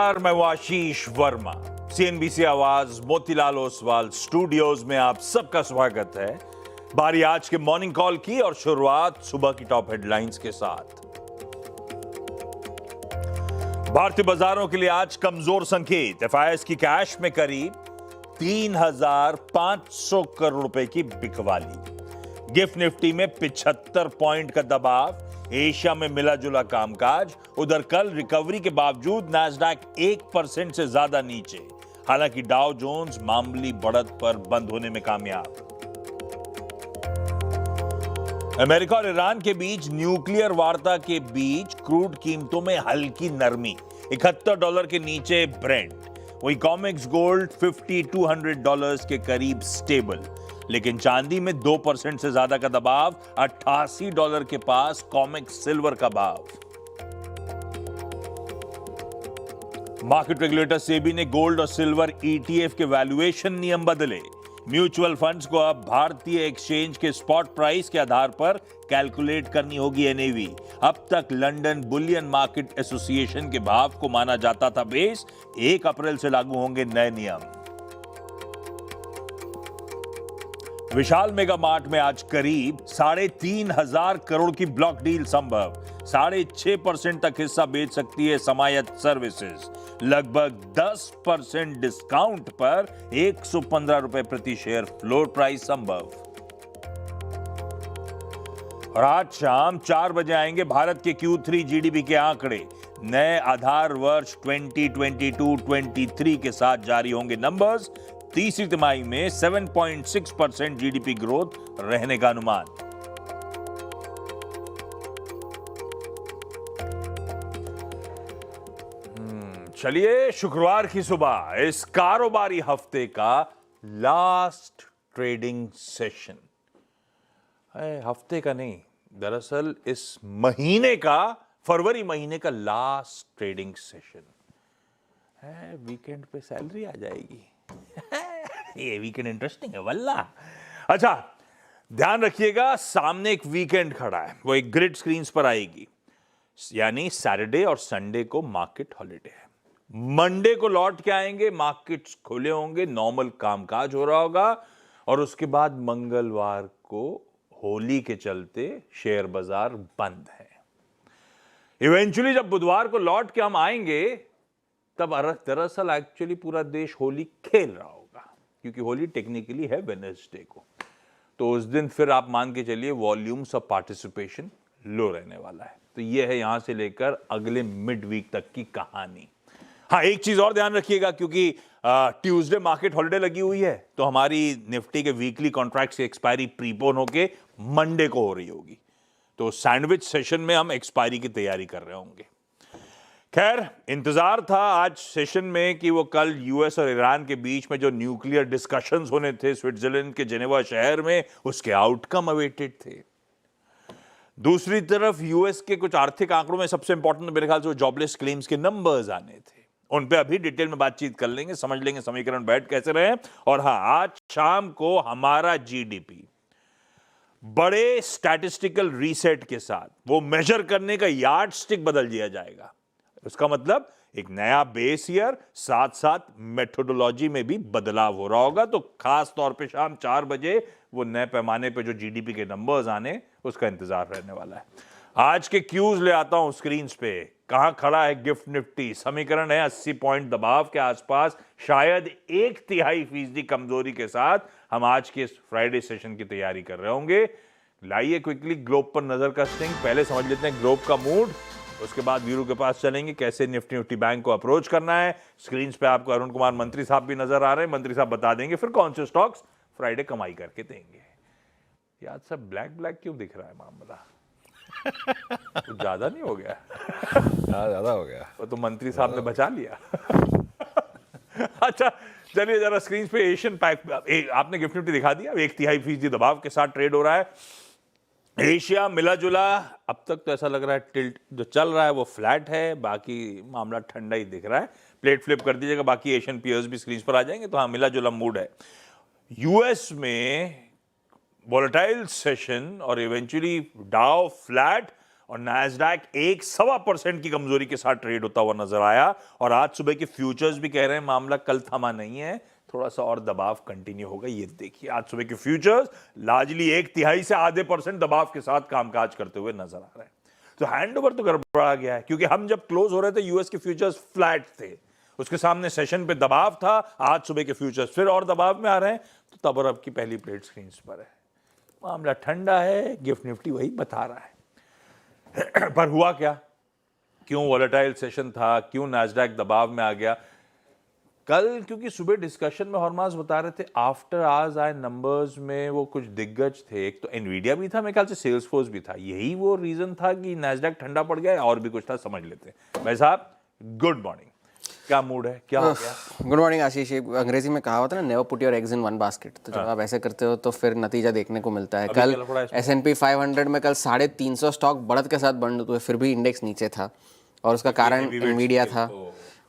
नमस्कार, मैं हूं आशीष वर्मा। सीएनबीसी आवाज मोतीलाल ओसवाल स्टूडियोज में आप सबका स्वागत है। बारी आज के मॉर्निंग कॉल की और शुरुआत सुबह की टॉप हेडलाइंस के साथ। भारतीय बाजारों के लिए आज कमजोर संकेत। एफआईएस की कैश में करीब 3,500 करोड़ रुपए की बिकवाली। गिफ्ट निफ्टी में 75 पॉइंट का दबाव। एशिया में मिला जुला कामकाज। उधर कल रिकवरी के बावजूद नैस्डैक 1% से ज्यादा नीचे। हालांकि डाउ जोन्स मामूली बढ़त पर बंद होने में कामयाब। अमेरिका और ईरान के बीच न्यूक्लियर वार्ता के बीच क्रूड कीमतों में हल्की नरमी। $71 के नीचे ब्रेंट। वही कॉमेक्स गोल्ड $5,200 के करीब स्टेबल। लेकिन चांदी में 2% से ज्यादा का दबाव। $88 के पास कॉमेक्स सिल्वर का भाव। मार्केट रेगुलेटर सेबी ने गोल्ड और सिल्वर ईटीएफ के वैल्यूएशन नियम बदले। म्यूचुअल फंड्स को अब भारतीय एक्सचेंज के स्पॉट प्राइस के आधार पर कैलकुलेट करनी होगी एनएवी। अब तक लंदन बुलियन मार्केट एसोसिएशन के भाव को माना जाता था बेस। 1 अप्रैल से लागू होंगे नए नियम। विशाल मेगा मार्ट में आज करीब 3,500 करोड़ की ब्लॉक डील संभव। 6.5% तक हिस्सा बेच सकती है समायत सर्विसेज। लगभग 10% डिस्काउंट पर 115 रुपए प्रति शेयर फ्लोर प्राइस संभव। और आज शाम 4 बजे आएंगे भारत के Q3 जीडीपी के आंकड़े। नए आधार वर्ष 2022-23 के साथ जारी होंगे नंबर्स। तीसरी तिमाही में 7.6% जीडीपी ग्रोथ रहने का अनुमान। चलिए, शुक्रवार की सुबह इस कारोबारी हफ्ते का लास्ट ट्रेडिंग सेशन है। हफ्ते का नहीं, दरअसल इस महीने का, फरवरी महीने का लास्ट ट्रेडिंग सेशन है। वीकेंड पे सैलरी आ जाएगी। ये वीकेंड इंटरेस्टिंग है वल्ला। अच्छा, ध्यान रखिएगा, सामने एक वीकेंड खड़ा है। वो एक ग्रिड स्क्रीन्स पर आएगी। यानी सैटरडे और संडे को मार्केट हॉलिडे है। मंडे को लौट के आएंगे, मार्केट्स खुले होंगे, नॉर्मल कामकाज हो रहा होगा। और उसके बाद मंगलवार को होली के चलते शेयर बाजार बंद है। इवेंचुअली जब बुधवार को लौट के हम आएंगे, तब दरअसल एक्चुअली पूरा देश होली खेल रहा होगा, क्योंकि होली टेक्निकली है वेडनेसडे को। तो उस दिन फिर आप मान के चलिए वॉल्यूम्स ऑफ पार्टिसिपेशन लो रहने वाला है। तो ये है यहां से लेकर अगले मिड वीक तक की कहानी। हाँ, एक चीज और ध्यान रखिएगा, क्योंकि ट्यूसडे मार्केट हॉलिडे लगी हुई है, तो हमारी निफ्टी के वीकली कॉन्ट्रैक्ट्स की एक्सपायरी प्रीपोन होके मंडे को हो रही होगी। तो सैंडविच सेशन में हम एक्सपायरी की तैयारी कर रहे होंगे। खैर, इंतजार था आज सेशन में कि वो कल यूएस और ईरान के बीच में जो न्यूक्लियर डिस्कशंस होने थे स्विट्जरलैंड के जेनेवा शहर में, उसके आउटकम अवेटेड थे। दूसरी तरफ यूएस के कुछ आर्थिक आंकड़ों में सबसे इंपॉर्टेंट मेरे ख्याल से वो जॉबलेस क्लेम्स के नंबर्स आने थे। उन पे अभी डिटेल में बातचीत कर लेंगे, समझ लेंगे समीकरण बैठ कैसे रहे। और हाँ, आज शाम को हमारा जीडीपी बड़े स्टैटिस्टिकल रीसेट के साथ वो मेजर करने का यार्ड स्टिक बदल दिया जाएगा। उसका मतलब एक नया बेस ईयर, साथ साथ मेथोडोलॉजी में भी बदलाव हो रहा होगा। तो खास तौर पे शाम 4 बजे वो नए पैमाने पे जो जीडीपी के नंबर्स आने, उसका इंतजार रहने वाला है। आज के क्यूज ले आता हूं स्क्रीन्स पे। कहां खड़ा है गिफ्ट निफ्टी? समीकरण है 80 पॉइंट दबाव के आसपास, शायद 1/3% कमजोरी के साथ हम आज के फ्राइडे सेशन की तैयारी कर रहे होंगे। लाइए क्विकली ग्लोब पर नजर कसते हैं। पहले समझ लेते हैं ग्लोब का मूड, उसके बाद वीरू के पास चलेंगे कैसे निफ्टी बैंक को अप्रोच करना है। स्क्रीन पे आपको अरुण कुमार मंत्री साहब भी नजर आ रहे हैं। मंत्री साहब बता देंगे फिर कौन से स्टॉक्स फ्राइडे कमाई करके देंगे। यार सब ब्लैक क्यों दिख रहा है मामला? तो ज्यादा नहीं हो गया? ज्यादा हो गया। तो मंत्री साहब ने बचा लिया। अच्छा, चलिए जरा स्क्रीन पे एशियन पैक आपने गिफ्ट निफ्टी दिखा दिया। 1/3% दबाव के साथ ट्रेड हो रहा है। एशिया मिला जुला, अब तक तो ऐसा लग रहा है टिल्ट जो चल रहा है वो फ्लैट है, बाकी मामला ठंडा ही दिख रहा है। प्लेट फ्लिप कर दीजिएगा, बाकी एशियन पीयर्स भी स्क्रीन पर आ जाएंगे। तो हाँ, मिला जुला मूड है। यूएस में वॉलेटाइल सेशन और इवेंचुअली डाउ फ्लैट, और नैस्डैक 1.25% की कमजोरी के साथ ट्रेड होता हुआ नजर आया। और आज सुबह के फ्यूचर्स भी कह रहे हैं मामला कल थमा नहीं है, थोड़ा सा और दबाव कंटिन्यू होगा। ये देखिए आज सुबह के फ्यूचर्स लार्जली 1/3 से आधे % दबाव के साथ कामकाज करते हुए नजर आ रहे हैं। तो हैंडओवर तो गड़बड़ा गया है, क्योंकि हम जब क्लोज हो रहे थे यूएस के फ्यूचर्स फ्लैट थे, उसके सामने सेशन पे दबाव था। आज सुबह के फ्यूचर्स फिर और दबाव में आ रहे हैं, तो तब और अब की पहली प्लेट स्क्रीन पर है। मामला ठंडा है, गिफ्ट निफ्टी वही बता रहा है। पर हुआ क्या, क्यों वॉलेटाइल सेशन था, क्यों नैस्डैक दबाव में आ गया कल? क्योंकि सुबह डिस्कशन में हरमास बता रहे थे आफ्टर आज आए नंबर्स में वो कुछ दिग्गज थे। एक तो एनवीडिया भी था, मेरे ख्याल से सेल्सफोर्स भी था। यही वो रीजन था कि नैस्डैक ठंडा पड़ गया, और भी कुछ था, समझ लेते हैं। भाई साहब गुड मॉर्निंग, क्या मूड है, क्या हो गया? गुड मॉर्निंग आशीष। अंग्रेजी में कहा होता है ना, never put your eggs in one basket. तो जब आप ऐसे करते हो तो फिर नतीजा देखने को मिलता है। कल S&P 500 में कल 350 स्टॉक बढ़त के साथ बंद हुए, फिर भी इंडेक्स नीचे था, और उसका कारण एनवीडिया था।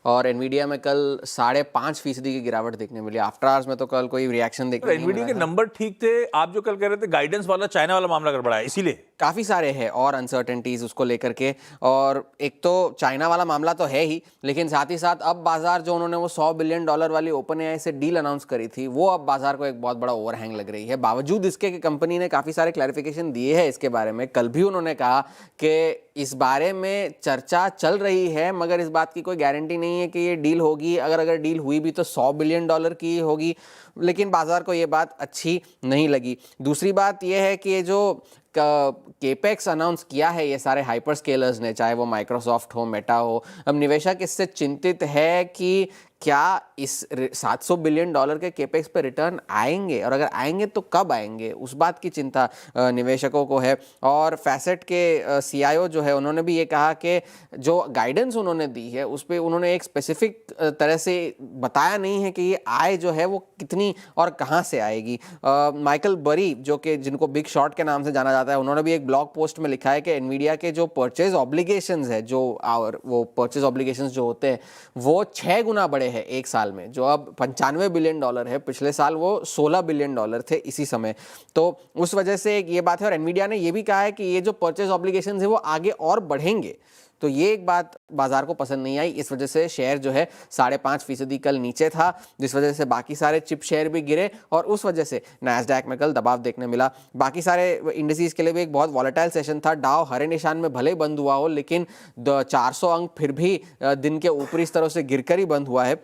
और एनवीडिया में कल 5.5% की गिरावट देखने मिली। आफ्टर आवर्स में तो कल कोई रिएक्शन देखने नहीं एनवीडिया मिला के था। नंबर ठीक थे, आप जो कल कह रहे थे गाइडेंस वाला चाइना वाला मामला गड़बड़ा है, इसीलिए काफ़ी सारे हैं और अनसर्टेनिटीज़ उसको लेकर के। और एक तो चाइना वाला मामला तो है ही, लेकिन साथ ही साथ अब बाजार जो उन्होंने वो $100 बिलियन वाली ओपन एआई से डील अनाउंस करी थी, वो अब बाजार को एक बहुत बड़ा ओवरहैंग लग रही है। बावजूद इसके कि कंपनी ने काफ़ी सारे क्लैरिफिकेशन दिए हैं इसके बारे में। कल भी उन्होंने कहा कि इस बारे में चर्चा चल रही है, मगर इस बात की कोई गारंटी नहीं है कि ये डील होगी। अगर डील हुई भी तो $100 बिलियन की होगी, लेकिन बाजार को ये बात अच्छी नहीं लगी। दूसरी बात ये है कि ये जो केपेक्स अनाउंस किया है ये सारे हाइपर स्केलर्स ने, चाहे वो माइक्रोसॉफ्ट हो, मेटा हो, अब निवेशक इससे चिंतित है कि क्या इस $700 बिलियन के केपेक्स पे रिटर्न आएंगे, और अगर आएंगे तो कब आएंगे, उस बात की चिंता निवेशकों को है। और फैसेट के CIO जो है, उन्होंने भी ये कहा कि जो गाइडेंस उन्होंने दी है उस पर उन्होंने एक स्पेसिफिक तरह से बताया नहीं है कि ये आय जो है वो कितनी और कहाँ से आएगी। माइकल बरी, जो कि जिनको बिग शॉर्ट के नाम से जाना जाता है, उन्होंने भी एक ब्लॉग पोस्ट में लिखा है कि एनवीडिया के जो परचेज ऑब्लिगेशंस है, वो परचेज ऑब्लिगेशंस जो होते हैं वो 6 गुना बड़े है एक साल में। जो अब $95 बिलियन है, पिछले साल वो $16 बिलियन थे इसी समय। तो उस वजह से एक ये बात है। और एनवीडिया ने ये भी कहा है कि ये जो परचेज ऑब्लिगेशंस है वो आगे और बढ़ेंगे। तो ये एक बात बाजार को पसंद नहीं आई। इस वजह से शेयर जो है 5.5% कल नीचे था, जिस वजह से बाकी सारे चिप शेयर भी गिरे, और उस वजह से नैस्डैक में कल दबाव देखने मिला। बाकी सारे इंडिसेस के लिए भी एक बहुत वॉलेटाइल सेशन था। डाउ हरे निशान में भले ही बंद हुआ हो, लेकिन 400 अंक फिर भी दिन के ऊपरी स्तरों से गिरकर ही बंद हुआ है।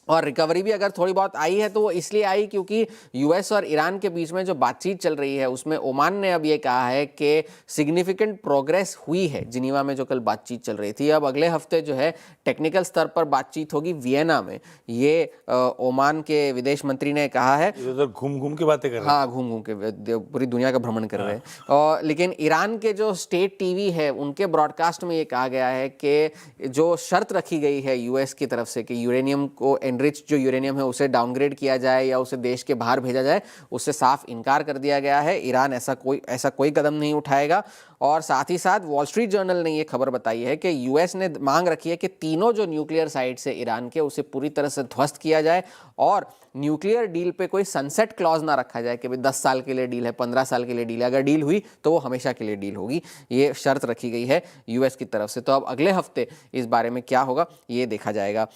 और रिकवरी भी अगर थोड़ी बहुत आई है तो वो इसलिए आई क्योंकि यूएस और ईरान के बीच में जो बातचीत चल रही है उसमें ओमान ने अब ये कहा है कि सिग्निफिकेंट प्रोग्रेस हुई है जिनीवा में जो कल बातचीत चल रही थी। अब अगले हफ्ते जो है टेक्निकल स्तर पर बातचीत होगी वियना में, ये ओमान के विदेश मंत्री ने कहा है। इधर घूम घूम के बातें कर रहे हैं। हाँ, घूम घूम के पूरी दुनिया का भ्रमण कर रहे हैं। और लेकिन ईरान के जो स्टेट टीवी है उनके ब्रॉडकास्ट में ये कहा गया है कि जो शर्त रखी गई है यूएस की तरफ से कि यूरेनियम को एनरिच जो यूरेनियम है उसे डाउनग्रेड किया जाए या उसे देश के बाहर भेजा जाए, उससे साफ इनकार कर दिया गया है। ईरान ऐसा कोई कदम नहीं उठाएगा। और साथ ही साथ वॉल स्ट्रीट जर्नल ने ये खबर बताई है कि यूएस ने मांग रखी है कि तीनों जो न्यूक्लियर साइट्स है ईरान के, उसे पूरी तरह से ध्वस्त किया जाए और न्यूक्लियर डील पे कोई सनसेट क्लॉज ना रखा जाए कि भाई 10 साल के लिए डील है, 15 साल के लिए डील है। अगर डील हुई तो वो हमेशा के लिए डील होगी, ये शर्त रखी गई है यूएस की तरफ से। तो अब अगले हफ्ते इस बारे में क्या होगा ये देखा जाएगा।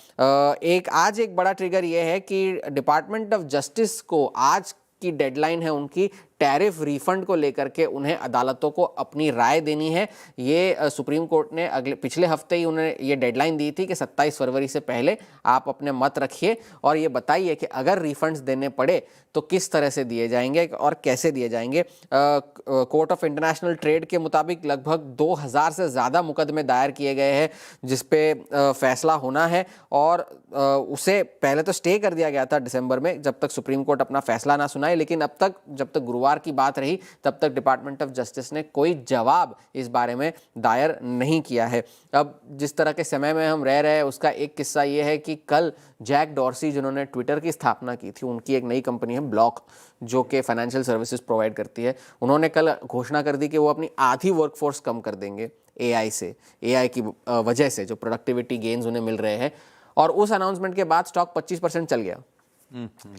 आज एक बड़ा ट्रिगर ये है कि डिपार्टमेंट ऑफ जस्टिस को आज की डेडलाइन है उनकी टैरिफ रिफंड को लेकर के, उन्हें अदालतों को अपनी राय देनी है। ये सुप्रीम कोर्ट ने पिछले हफ्ते ही उन्हें ये डेडलाइन दी थी कि 27 फरवरी से पहले आप अपने मत रखिए और ये बताइए कि अगर रिफंड्स देने पड़े तो किस तरह से दिए जाएंगे और कैसे दिए जाएंगे। कोर्ट ऑफ इंटरनेशनल ट्रेड के मुताबिक लगभग 2000 से ज़्यादा मुकदमे दायर किए गए हैं जिस पे फैसला होना है, और उसे पहले तो स्टे कर दिया गया था दिसंबर में जब तक सुप्रीम कोर्ट अपना फैसला ना सुनाए, लेकिन अब तक जब तक गुरुवार की बात रही तब तक डिपार्टमेंट ऑफ जस्टिस ने कोई जवाब इस बारे में दायर नहीं किया है। अब जिस तरह के समय में हम रह रहे हैं उसका एक किस्सा ये है कि कल जैक डॉर्सी जिन्होंने ट्विटर की स्थापना की थी, उनकी एक नई कंपनी है ब्लॉक जो कि फाइनेंशियल सर्विसेज प्रोवाइड करती है, उन्होंने कल घोषणा कर दी कि वो अपनी आधी वर्कफोर्स कम कर देंगे एआई की वजह से जो प्रोडक्टिविटी गेन्स उन्हें मिल रहे हैं। और उस अनाउंसमेंट के बाद स्टॉक 25% चल गया।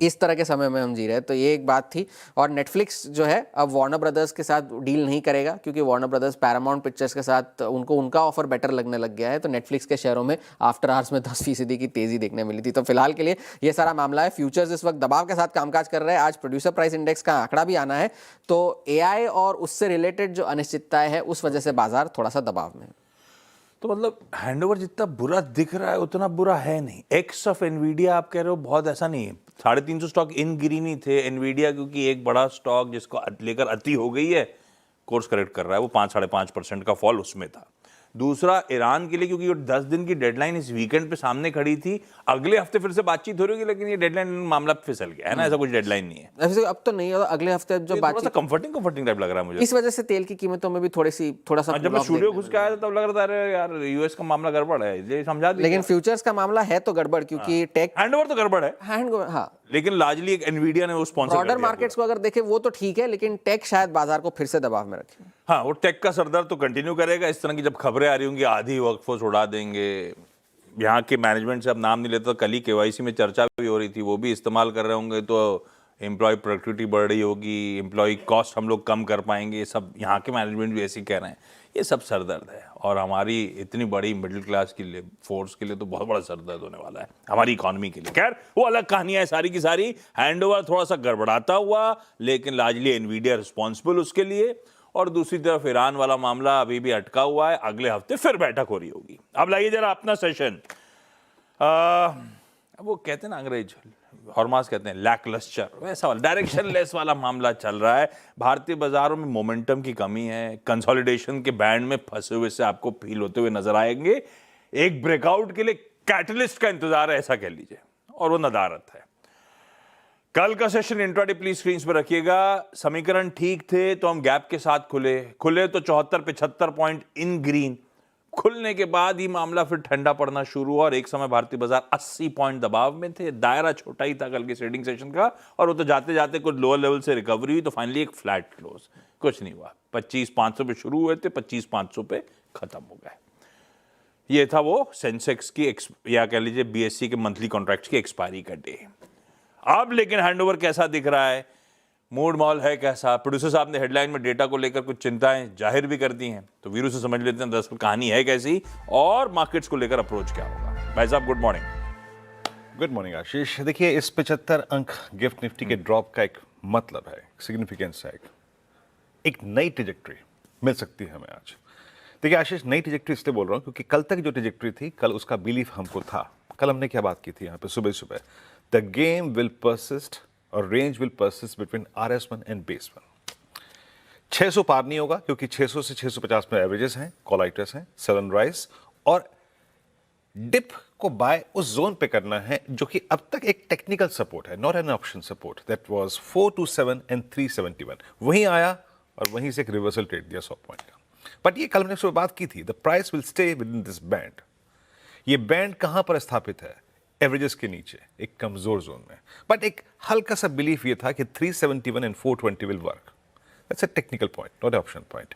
इस तरह के समय में हम जी रहे हैं, तो ये एक बात थी। और नेटफ्लिक्स जो है अब वार्नर ब्रदर्स के साथ डील नहीं करेगा, क्योंकि वार्नर ब्रदर्स पैरामाउंट पिक्चर्स के साथ उनको उनका ऑफर बेटर लगने लग गया है। तो नेटफ्लिक्स के शेयरों में आफ्टर आवर्स में 10% की तेजी देखने मिली थी। तो फिलहाल के लिए ये सारा मामला है। फ्यूचर्स इस वक्त दबाव के साथ कामकाज कर रहे हैं। आज प्रोड्यूसर प्राइस इंडेक्स का आंकड़ा भी आना है, तो एआई और उससे रिलेटेड जो अनिश्चितताएं है उस वजह से बाजार थोड़ा सा दबाव में है। तो मतलब हैंडओवर जितना बुरा दिख रहा है उतना बुरा है नहीं। एक्स ऑफ एनवीडिया आप कह रहे हो बहुत ऐसा नहीं है। 350 स्टॉक इन ग्रीन ही थे एनवीडिया, क्योंकि एक बड़ा स्टॉक जिसको लेकर अति हो गई है कोर्स करेक्ट कर रहा है, वो 5-5.5% का फॉल उसमें था। दूसरा ईरान के लिए, क्योंकि 10 दिन की डेडलाइन इस वीकेंड पे सामने खड़ी थी, अगले हफ्ते फिर से बातचीत हो रही होगी, लेकिन ये डेडलाइन मामला फिसल गया है ना, ऐसा कुछ डेडलाइन नहीं है वैसे अब तो नहीं होगा, अगले हफ्ते जो थोड़ा सा कंफर्टिंग टाइप लग रहा है मुझे। इस वजह से तेल की कीमतों में भी थोड़ा सा जब मैं स्टूडियो घुस के आया था तब लग रहा था अरे यार यूएस का मामला गड़बड़ है, ये समझा दिया। लेकिन फ्यूचर्स का मामला है तो गड़बड़, क्योंकि टेक हैंडओवर तो गड़बड़ है, हाँ, लेकिन लार्जली एक एनवीडिया ने वो स्पॉन्सर कर ब्रॉडर दिया मार्केट्स को अगर देखें वो तो ठीक है, लेकिन टेक शायद बाजार को फिर से दबाव में रखे। हाँ, वो टेक का सरदार तो कंटिन्यू करेगा। इस तरह की जब खबरें आ रही होंगी आधी वर्कफोर्स उड़ा देंगे। यहाँ के मैनेजमेंट से अब नाम नहीं लेता, कल ही केवाईसी में चर्चा भी हो रही थी, वो भी इस्तेमाल कर रहे होंगे, तो एम्प्लॉय प्रोडक्टिविटी बढ़ रही होगी, एम्प्लॉय कॉस्ट हम लोग कम कर पाएंगे। ये सब यहाँ के मैनेजमेंट भी ऐसे ही कह रहे हैं। ये सब सरदर्द है, और हमारी इतनी बड़ी मिडिल क्लास के लिए, फोर्स के लिए तो बहुत बड़ा सरदर्द होने वाला है, हमारी इकोनॉमी के लिए। खैर वो अलग कहानियां है सारी की सारी। हैंडओवर थोड़ा सा गड़बड़ाता हुआ, लेकिन लार्जली एनवीडिया रिस्पॉन्सिबल उसके लिए। और दूसरी तरफ ईरान वाला मामला अभी भी अटका हुआ है, अगले हफ्ते फिर बैठक हो रही होगी। अब लाइए जरा अपना सेशन। वो कहते हैं ना अंग्रेज हॉर्मास कहते हैं लैकलस्टर, वैसा वाला डायरेक्शन लेस वाला मामला चल रहा है। भारतीय बाजारों में मोमेंटम की कमी है, कंसोलिडेशन के बैंड में फंसे हुए से आपको फील होते हुए नजर आएंगे। एक ब्रेकआउट के लिए कैटलिस्ट का इंतजार है, ऐसा कह लीजिए, और वो नदारत है। कल का सेशन इंट्राडे प्लीज स्क्रीन पर रखिएगा। समीकरण ठीक थे तो हम गैप के साथ खुले तो 74-75 पॉइंट इन ग्रीन। खुलने के बाद ही मामला फिर ठंडा पड़ना शुरू हुआ, और एक समय भारतीय बाजार 80 पॉइंट दबाव में थे। दायरा छोटा ही था कल के ट्रेडिंग सेशन का, और वो तो जाते जाते कुछ लोअर लेवल से रिकवरी हुई, तो फाइनली एक फ्लैट क्लोज, कुछ नहीं हुआ। 25,500 पे शुरू हुए थे, 25,500 पे खत्म हो गए। ये था वो सेंसेक्स की या कह लीजिए बीएससी के मंथली कॉन्ट्रैक्ट की एक्सपायरी का डे। अब लेकिन हैंडओवर कैसा दिख रहा है, मूड माहौल है कैसा? प्रोड्यूसर साहब ने हेडलाइन में डेटा को लेकर कुछ चिंताएं जाहिर भी कर दी हैं, तो वीरू से समझ लेते हैं दरअसल कहानी है कैसी, और मार्केट्स को लेकर अप्रोच क्या होगा। भाई साहब गुड मॉर्निंग। गुड मॉर्निंग आशीष। देखिए इस 75 अंक गिफ्ट निफ्टी के ड्रॉप का एक मतलब है, सिग्निफिकेंस है, एक नई ट्रेजेक्टरी मिल सकती है हमें आज। देखिए आशीष, नई ट्रेजेक्टरी इसलिए बोल रहा हूँ क्योंकि कल तक जो ट्रेजेक्टरी थी, कल उसका बिलीफ हमको था। कल हमने क्या बात की थी यहाँ पे सुबह सुबह, द गेम विल परसिस्ट और range will persist between RS1 and base 1। 600 पार नहीं होगा क्योंकि 600 से 650 में एवरेजेस हैं, कॉलाइटर्स हैं, सेल राइज, और डिप को बाय उस जोन पे करना है जो कि अब तक एक टेक्निकल सपोर्ट है, not an option support, that was 427 and 371। वहीं आया और वहीं से एक रिवर्सल ट्रेड दिया 100 पॉइंट का। बट ये कल हमने सुबह बात की थी, the price will stay with in this band. ये बैंड कहां पर स्थापित है? एवरेजेस के नीचे, एक कमजोर जोन में। बट एक हल्का सा बिलीफ ये था कि 371 and 420 will work. That's a technical point, not option point.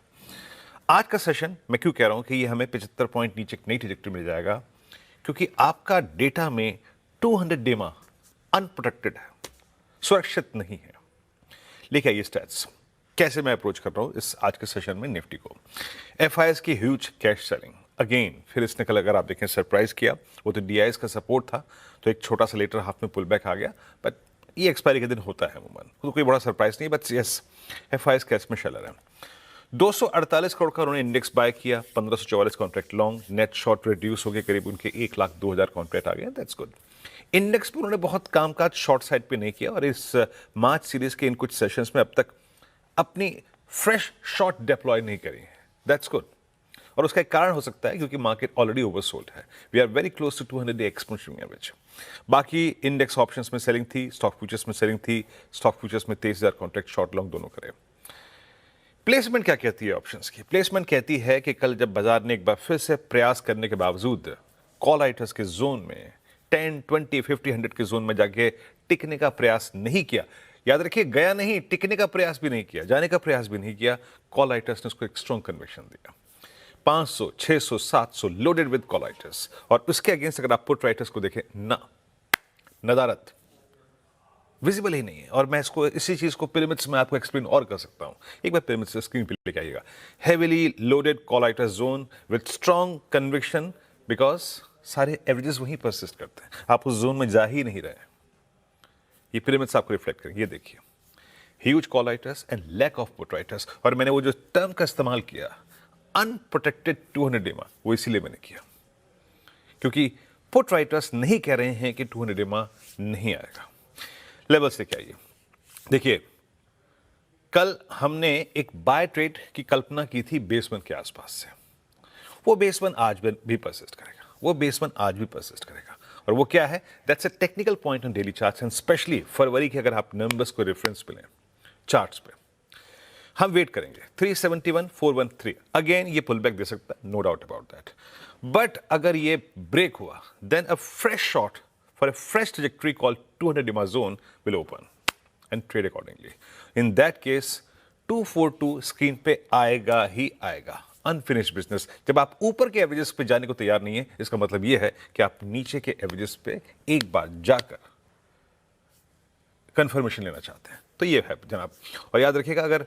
आज का सेशन मैं क्यों कह रहा हूं कि ये हमें 75 पॉइंट नीचे एक नई ट्रेजेक्टरी मिल जाएगा, क्योंकि आपका डेटा में 200 डेमा अनप्रोटेक्टेड है, सुरक्षित नहीं है। लेके आइए स्टैट्स, कैसे मैं अप्रोच कर रहा हूं इस आज के सेशन में निफ्टी को। FIs की ह्यूज कैश सेलिंग अगेन, फिर इसने कल अगर आप देखें सरप्राइज किया, वो तो DIs का सपोर्ट था, तो एक छोटा सा लेटर हाफ में पुल बैक आ गया, बट ये एक्सपायरी के दिन होता है अमूमन, तो कोई बड़ा सरप्राइज नहीं। बट यस, FIs कैश में शेलर है। 248 करोड़ का उन्होंने इंडेक्स बाय किया, 1544 contract long, net short reduce हो गए, करीब उनके 1,02,000 कॉन्ट्रैक्ट आ गए, दैट्स गुड। इंडेक्स पर उन्होंने बहुत कामकाज शॉर्ट साइड पे नहीं किया, और इस मार्च सीरीज के इन कुछ सेशंस में अब तक अपनी फ्रेश शॉर्ट डिप्लॉय नहीं करी, दैट्स गुड। और उसका एक कारण हो सकता है क्योंकि मार्केट ऑलरेडी ओवरसोल्ड है, we are very close to 200 day exponential average. बाकी इंडेक्स ऑप्शंस में सेलिंग थी, स्टॉक फ्यूचर्स में सेलिंग थी, स्टॉक फ्यूचर्स में 23,000 कॉन्ट्रैक्ट शॉर्ट लॉन्ग दोनों करे। प्लेसमेंट क्या कहती है ऑप्शंस की? प्लेसमेंट कहती है कि कल जब बाजार ने एक बार फिर से प्रयास करने के बावजूद कॉल आइटर्स के जोन में 10, 20, 50, 100 के जोन में जाके टिकने का प्रयास नहीं किया, याद रखिए गया नहीं, टिकने का प्रयास भी नहीं किया, जाने का प्रयास भी नहीं किया, कॉल आइटर्स ने उसको एक स्ट्रॉन्ग कन्विक्शन दिया। 500, 600, 700 लोडेड विद कॉल आइटर्स, और उसके अगेंस्ट अगर आप पुट राइटर्स को देखें, नदारत, विजिबल ही नहीं है। और मैं इसको इसी चीज़ को पिरामिड्स में आपको एक्सप्लेन और कर सकता हूँ। एक बार पिरामिड्स स्क्रीन पे लेके आइएगा। हेविली लोडेड कॉलाइटस zone with strong conviction, because सारे एवरेजेस वहीं परसिस्ट करते हैं, आप उस जोन में जा ही नहीं रहे। ये पिरामिड्स आपको रिफ्लेक्ट करेंगे। ये देखिए, ह्यूज कॉलाइटस एंड लैक ऑफ पोट्राइटस। और मैंने वो जो टर्म का इस्तेमाल किया अनप्रोटेक्टेड 200 डेमा, वो इसीलिए मैंने किया क्योंकि पुट राइटर्स नहीं कह रहे हैं कि 200 डेमा नहीं आएगा। लेवल्स लेके आइए। देखिए, कल हमने एक बाय ट्रेड की कल्पना की थी बेस 1 के आसपास से। वो बेस 1 आज भी परसिस्ट करेगा, वो बेस 1 आज भी परसिस्ट करेगा। और वो क्या है? That's a technical point on daily charts and specially फरवरी के अगर आप नंबर्स को रेफरेंस पे लें चार्ट्स पे, हम वेट करेंगे 371,413। अगेन ये पुल बैक दे सकता है, no doubt about that. But अगर ये ब्रेक हुआ, then a fresh shot for a fresh trajectory called 200 DEMA zone will open and trade accordingly. In that case 242 screen पे आएगा ही आएगा। Unfinished business. जब आप ऊपर के एवरेजेस पे जाने को तैयार नहीं है, इसका मतलब यह है कि आप नीचे के एवरेजेस पे एक बार जाकर कंफर्मेशन लेना चाहते हैं। तो ये है जनाब। और याद रखिएगा, अगर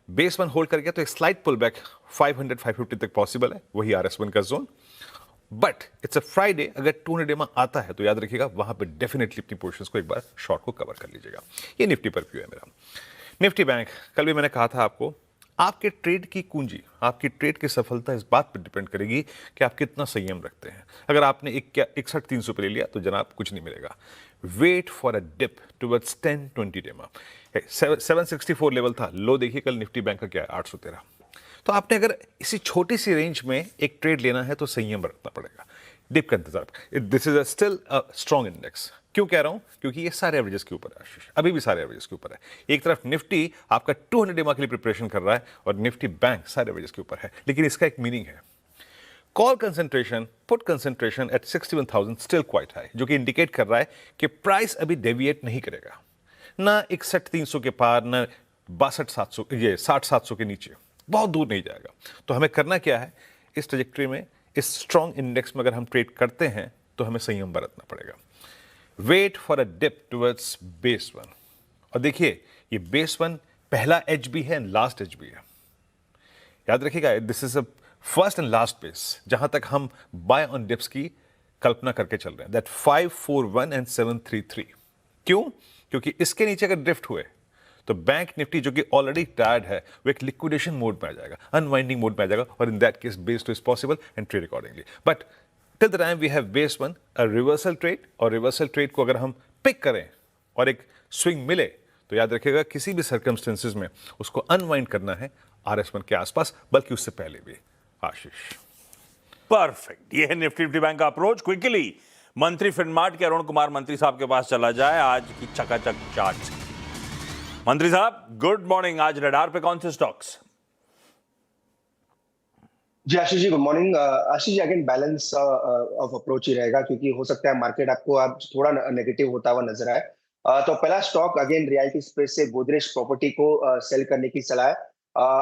बेस 1 होल्ड कर गया तो एक स्लाइट पुल बैक 500-550 तक पॉसिबल है, वही RS1 का zone. But it's a Friday, अगर 200 डेमा आता है तो याद रखिएगा वहां पे डेफिनेटली अपनी पोजीशंस को एक बार शॉर्ट को कवर कर लीजिएगा। ये निफ्टी पर व्यू है मेरा। निफ्टी बैंक, कल भी मैंने कहा था आपको, आपके ट्रेड की कुंजी, आपकी ट्रेड की सफलता इस बात पर डिपेंड करेगी कि आप कितना संयम रखते हैं। अगर आपने 61,300 पे ले लिया तो जनाब कुछ नहीं मिलेगा। Wait for a dip towards 10-20 DEMA. 764 level था, लो देखिए कल निफ्टी बैंक का क्या है, 813। तो आपने अगर इसी छोटी सी रेंज में एक ट्रेड लेना है तो संयम रखना पड़ेगा, डिप का इंतजार। This is still a strong index. क्यों कह रहा हूं? क्योंकि ये सारे एवरेजेस के ऊपर है आशीष, अभी भी सारे एवरेजेस के ऊपर है। एक तरफ निफ्टी आपका 200 डेमा के लिए प्रिपरेशन कर रहा है और निफ्टी बैंक सारे एवरेजेस के ऊपर है, लेकिन इसका एक मीनिंग है। Call concentration, put concentration at 61,000 still quite high, जो कि इंडिकेट कर रहा है कि प्राइस अभी डेविएट नहीं करेगा, ना 61,300 के पार, ना 62,700, ये 60,700 के नीचे, बहुत दूर नहीं जाएगा। तो हमें करना क्या है? इस ट्रैजेक्टरी में, इस स्ट्रॉन्ग इंडेक्स में अगर हम ट्रेड करते हैं तो हमें संयम बरतना पड़ेगा। Wait for a dip towards base 1। और देखिए, ये बेस 1 पहला एज भी है, लास्ट एज भी है। याद रखिएगा, this is a first and last base, जहां तक हम बाय ऑन डिप्स की कल्पना करके चल रहे हैं, दैट 541 एंड 733। क्यों? क्योंकि इसके नीचे अगर ड्रिफ्ट हुए तो बैंक निफ्टी, जो कि ऑलरेडी टायर्ड है, वो एक लिक्विडेशन मोड में आ जाएगा, अनवाइंडिंग मोड में आ जाएगा। और in that case base 2 is possible and trade accordingly. But till the time we have base 1 a reversal trade, और रिवर्सल ट्रेड को अगर हम पिक करें और एक स्विंग मिले तो याद रखिएगा किसी भी सर्कमस्टेंसेज में उसको अनवाइंड करना है RS1 के आसपास, बल्कि उससे पहले भी। आशीष, परफेक्ट। ये है निफ्टी बैंक का अप्रोच। क्विकली मंत्री फिनमार्ट के अरुण कुमार मंत्री साहब के पास चला जाए आज की चकाचक चार्ट। मंत्री साहब, गुड मॉर्निंग। आज रडार पे कौन से स्टॉक्स? जी Ashish ji, good morning. Ashish ji, again balance of approach ही रहेगा, क्योंकि हो सकता है मार्केट आपको अब थोड़ा नेगेटिव होता हुआ नजर आए। तो पहला स्टॉक अगेन रियल्टी स्पेस से गोदरेज प्रॉपर्टी को सेल करने की सलाह है।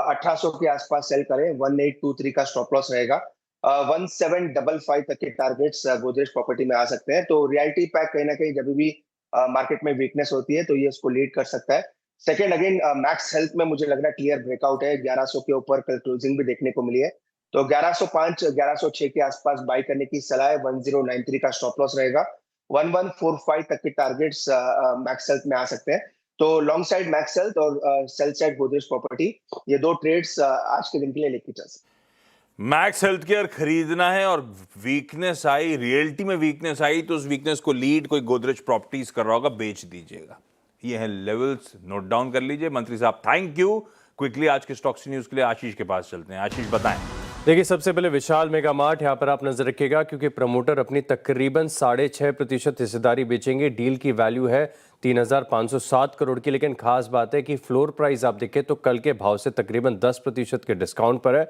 1800 के आसपास सेल करें, 1823 का स्टॉप लॉस रहेगा। 1755 तक के टारगेट्स गोदरेज प्रॉपर्टी में आ सकते हैं। तो रियल्टी पैक कहीं ना कहीं जब भी मार्केट में वीकनेस होती है तो ये उसको लीड कर सकता है। सेकेंड, अगेन मैक्स हेल्थ में मुझे लग रहा है क्लियर ब्रेकआउट है, 1100 के ऊपर कल क्लोजिंग भी देखने को मिली है। तो 1105 1106 के आसपास बाई करने की सलाह है। 1093 का स्टॉप लॉस रहेगा। 1145 तक के टारगेट्स मैक्स हेल्थ में आ सकते हैं। तो लॉन्ग साइड मैक्स हेल्थ और सेल साइड गोदरेज प्रॉपर्टी, ये दो ट्रेड्स आज के दिन के लिए लेके चल सकते हैं। मैक्स हेल्थ केयर खरीदना है और वीकनेस आई, रियल्टी में वीकनेस आई तो उस वीकनेस को लीड कोई गोदरेज प्रॉपर्टीज कर रहा होगा, बेच दीजिएगा। ये है लेवल्स, नोट डाउन कर लीजिए। मंत्री साहब, थैंक यू। क्विकली आज के स्टॉक्स न्यूज के लिए आशीष के पास चलते हैं। आशीष, बताएं। देखिए, सबसे पहले विशाल मेगा मार्ट, यहाँ पर आप नजर रखिएगा क्योंकि प्रमोटर अपनी तकरीबन 6.5% हिस्सेदारी बेचेंगे। डील की वैल्यू है 3,507 करोड़ की, लेकिन खास बात है कि फ्लोर प्राइस आप देखें तो कल के भाव से तकरीबन 10% के डिस्काउंट पर है,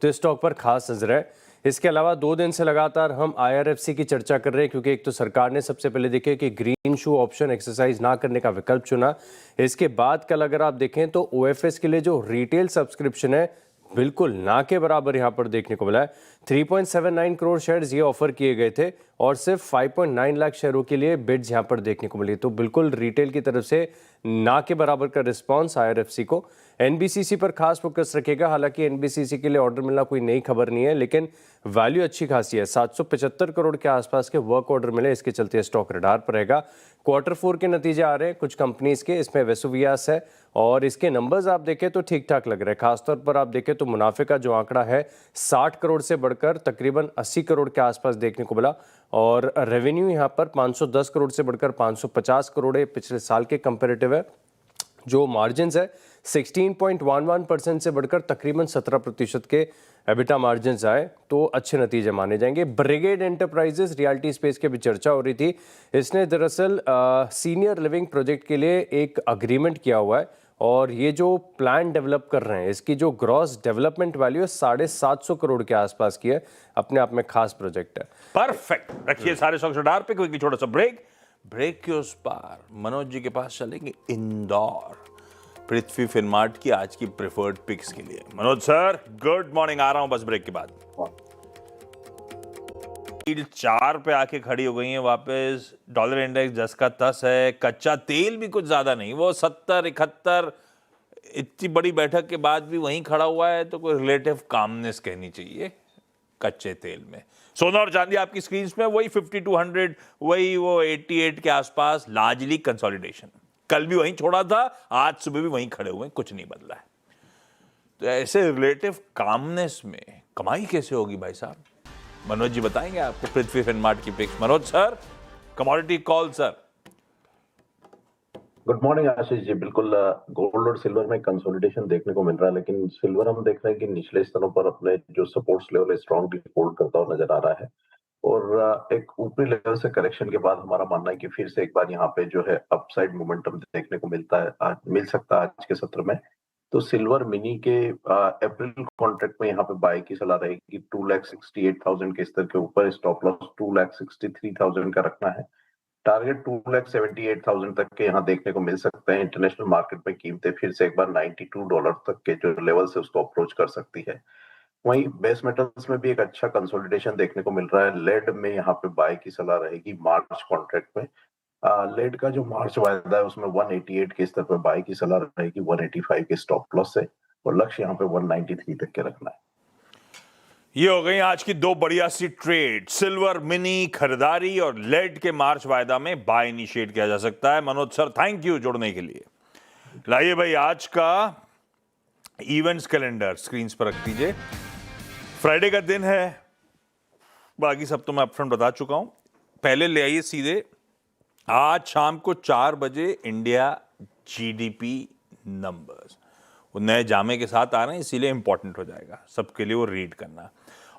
तो इस स्टॉक पर खास नजर है। इसके अलावा 2 दिन से लगातार हम IRFC की चर्चा कर रहे हैं, क्योंकि एक तो सरकार ने सबसे पहले देखे कि ग्रीन शू ऑप्शन एक्सरसाइज ना करने का विकल्प चुना। इसके बाद कल अगर आप देखें तो OFS के लिए जो रिटेल सब्सक्रिप्शन है बिल्कुल ना के बराबर यहाँ पर देखने को मिला है। 3.79 करोड़ शेयर्स ये ऑफर किए गए थे और सिर्फ 5.9 लाख शेयरों के लिए बिड्स यहाँ पर देखने को मिली। तो बिल्कुल रिटेल की तरफ से ना के बराबर का रिस्पांस IRFC को। NBCC पर खास फोकस रखेगा। हालांकि NBCC के लिए ऑर्डर मिलना कोई नई खबर नहीं है, लेकिन वैल्यू अच्छी खासी है। 775 करोड़ के आसपास के वर्क ऑर्डर मिले, इसके चलते स्टॉक रडार पर रहेगा। Q4 के नतीजे आ रहे हैं कुछ कंपनीज के, इसमें वेसुवियास है और इसके नंबर्स आप देखें तो ठीक ठाक लग रहे हैं। खासतौर पर आप देखें तो मुनाफे का जो आंकड़ा है 60 करोड़ से बढ़कर तकरीबन 80 करोड़ के आसपास देखने को मिला और रेवेन्यू यहाँ पर 510 करोड़ से बढ़कर 550 करोड़ है, पिछले साल के कंपेरेटिव है। जो मार्जिन्स है 16.11% से बढ़कर तकरीबन 17% के एबिटा मार्जिन्स आए, तो अच्छे नतीजे माने जाएंगे। ब्रिगेड एंटरप्राइजेस रियलिटी स्पेस के भी चर्चा हो रही थी। इसने दरअसल सीनियर लिविंग प्रोजेक्ट के लिए एक अग्रीमेंट किया हुआ है और ये जो प्लान डेवलप कर रहे हैं इसकी जो ग्रॉस डेवलपमेंट वैल्यू है 750 करोड़ के आसपास की है। अपने आप में खास प्रोजेक्ट है। परफेक्ट। रखिए सारे स्टॉक्स रडार पे, क्विकली छोटा सा ब्रेक के उस पार मनोज जी के पास चलेंगे इंदौर, पृथ्वी फिनमार्ट की आज की प्रेफर्ड पिक्स के लिए। मनोज सर गुड मॉर्निंग, आ रहा हूं बस ब्रेक के बाद। 4 पे आके खड़ी हो गई है वापस। डॉलर इंडेक्स 10 का 10 है। कच्चा तेल भी कुछ ज्यादा नहीं, वो 70-71, इतनी बड़ी बैठक के बाद भी वहीं खड़ा हुआ है, तो कोई रिलेटिव कामनेस कहनी चाहिए कच्चे तेल में। सोना और चांदी आपकी स्क्रीन में वही 5200, वही वो 88 के आसपास, लार्जली कंसोलिडेशन। कल भी वहीं छोड़ा था, आज सुबह भी वहीं खड़े हुए, कुछ नहीं बदला है। तो ऐसे रिलेटिव कामनेस में कमाई कैसे होगी भाई साहब? मनोज जी बताएंगे आपको पृथ्वी फिनमार्ट की picks. Manoj sir, commodity call sir. Good morning Ashish ji. बिल्कुल गोल्ड और सिल्वर में कंसोलिडेशन देखने को मिल रहा है, लेकिन सिल्वर हम देख रहे हैं कि निचले स्तरों पर अपने जो सपोर्ट्स लेवल है स्ट्रांगली होल्ड करता हुआ नजर आ रहा है और एक ऊपरी लेवल से करेक्शन के बाद हमारा मानना है कि फिर से एक बार यहाँ पे जो है अपसाइड मोमेंटम देखने को मिलता है, मिल सकता है आज के सत्र में। तो सिल्वर मिनी के अप्रैल कॉन्ट्रैक्ट में यहाँ पे बाय की सलाह रहेगी 2,68,000 के स्तर के ऊपर। स्टॉप लॉस 2,63,000 का रखना है। टारगेट 2,78,000 तक के यहाँ देखने को मिल सकते हैं। इंटरनेशनल मार्केट में कीमतें फिर से एक बार $92 तक के जो लेवल से उसको अप्रोच कर सकती है। वहीं बेस मेटल्स में भी एक अच्छा कंसोलिडेशन देखने को मिल रहा है। लेड में यहाँ पे बाय की सलाह रहेगी मार्च कॉन्ट्रैक्ट में। लेड का जो मार्च वायदा है उसमें 188 के स्तर पर बाय की सलाह रहेगी 185 के स्टॉप लॉस से, और लक्ष्य यहाँ पे 193 तक के रखना है। ये हो गई आज की दो बढ़िया सी ट्रेड। सिल्वर मिनी खरीदारी और लेड के मार्च वायदा में बाय इनिशिएट किया जा सकता है। मनोज सर थैंक यू जुड़ने के लिए। लाइए भाई आज का इवेंट्स कैलेंडर स्क्रीन पर रख दीजिए। फ्राइडे का दिन है, बाकी सब तो मैं अपफ्रंट बता चुका हूं। पहले ले आइए सीधे, आज शाम को 4 बजे इंडिया GDP नंबर्स, वो नए जामे के साथ आ रहे हैं इसीलिए इंपॉर्टेंट हो जाएगा सबके लिए वो रीड करना।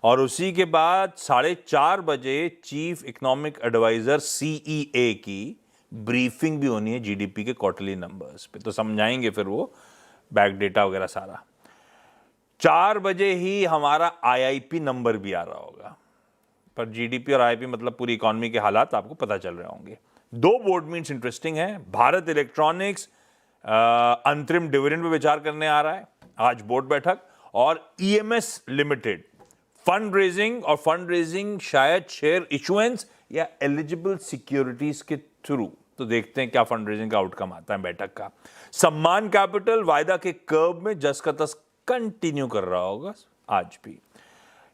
और उसी के बाद 4:30 बजे चीफ इकोनॉमिक एडवाइजर CEA की ब्रीफिंग भी होनी है GDP के क्वार्टरली नंबर्स पे, तो समझाएंगे फिर वो बैक डेटा वगैरह सारा। 4 बजे ही हमारा IIP नंबर भी आ रहा होगा, पर GDP और IIP मतलब पूरी इकोनॉमी के हालात आपको पता चल रहे होंगे। 2 बोर्ड मीट्स इंटरेस्टिंग है। भारत इलेक्ट्रॉनिक्स अंतरिम डिविडेंड पे विचार करने आ रहा है आज बोर्ड बैठक, और EMS लिमिटेड फंड रेजिंग शायद शेयर इशुएंस या एलिजिबल सिक्योरिटीज के थ्रू। तो देखते हैं क्या फंड रेजिंग का आउटकम आता है बैठक का। सम्मान कैपिटल वायदा के कर्व में जस का तस कंटिन्यू कर रहा होगा आज भी।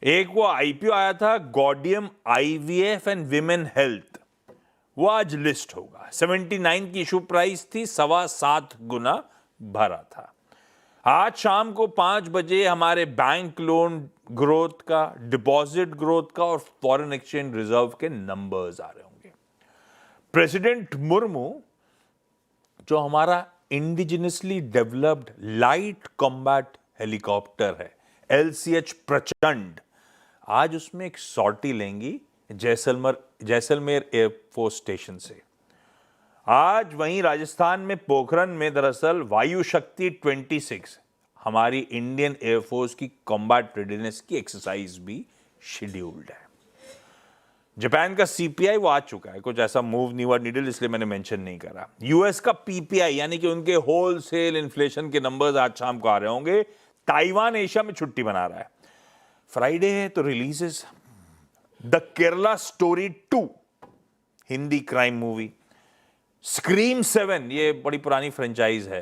एक वो IPO आया था गॉडियम IVF एंड विमेन हेल्थ, वो आज लिस्ट होगा। 79 की इशू प्राइस थी, 7.25 गुना भरा था। आज शाम को 5 बजे हमारे बैंक लोन ग्रोथ का, डिपॉजिट ग्रोथ का और फॉरेन एक्सचेंज रिजर्व के नंबर्स आ रहे होंगे। प्रेसिडेंट मुर्मू जो हमारा indigenously developed light combat helicopter है LCH प्रचंड, आज उसमें एक सॉर्टी लेंगी जैसलमेर एयरफोर्स स्टेशन से। आज वहीं राजस्थान में पोखरन में दरअसल वायु शक्ति 26 हमारी इंडियन एयरफोर्स की कॉम्बैट रेडीनेस की एक्सरसाइज भी शेड्यूल्ड है। जापान का CPI वो आ चुका है, कुछ ऐसा मूव नहीं हुआ नीडल, इसलिए मैंने मेंशन नहीं करा। US का PPI यानी कि उनके होलसेल इन्फ्लेशन के नंबर्स आज शाम को आ रहे होंगे। ताइवान एशिया में छुट्टी मना रहा है। फ्राइडे है तो releases the Kerala story 2 Hindi crime movie, scream 7 ये बड़ी पुरानी फ्रेंचाइज है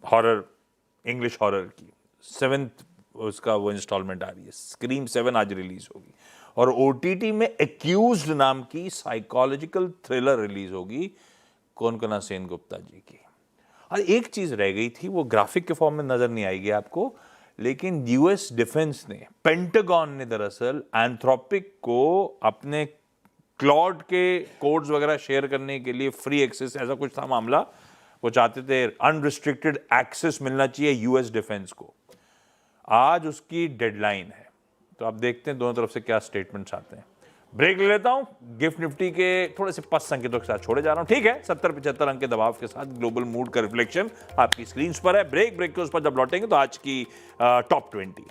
हॉरर, इंग्लिश हॉरर की 7th उसका वो इंस्टॉलमेंट आ रही है, स्क्रीम 7 आज रिलीज होगी। और ओटीटी में एक्यूज्ड नाम की साइकोलॉजिकल थ्रिलर रिलीज होगी कोनकना सेन गुप्ता जी की। और एक चीज रह गई थी, वो ग्राफिक के फॉर्म में नजर नहीं आएगी आपको, लेकिन यूएस डिफेंस ने, पेंटागन ने दरअसल एंथ्रोपिक को अपने क्लॉड के कोड्स वगैरह शेयर करने के लिए फ्री एक्सेस, ऐसा कुछ था मामला, वो चाहते थे अनरिस्ट्रिक्टेड एक्सेस मिलना चाहिए यूएस डिफेंस को। आज उसकी डेडलाइन है, तो आप देखते हैं दोनों तरफ से क्या स्टेटमेंट्स आते हैं। ब्रेक ले लेता हूं, गिफ्ट निफ्टी के थोड़े से पस्त संकेतों के साथ छोड़े जा रहा हूं, ठीक है। 70-75 अंक के दबाव के साथ ग्लोबल मूड का रिफ्लेक्शन आपकी स्क्रीन पर है। ब्रेक के उस पर जब लौटेंगे तो आज की टॉप 20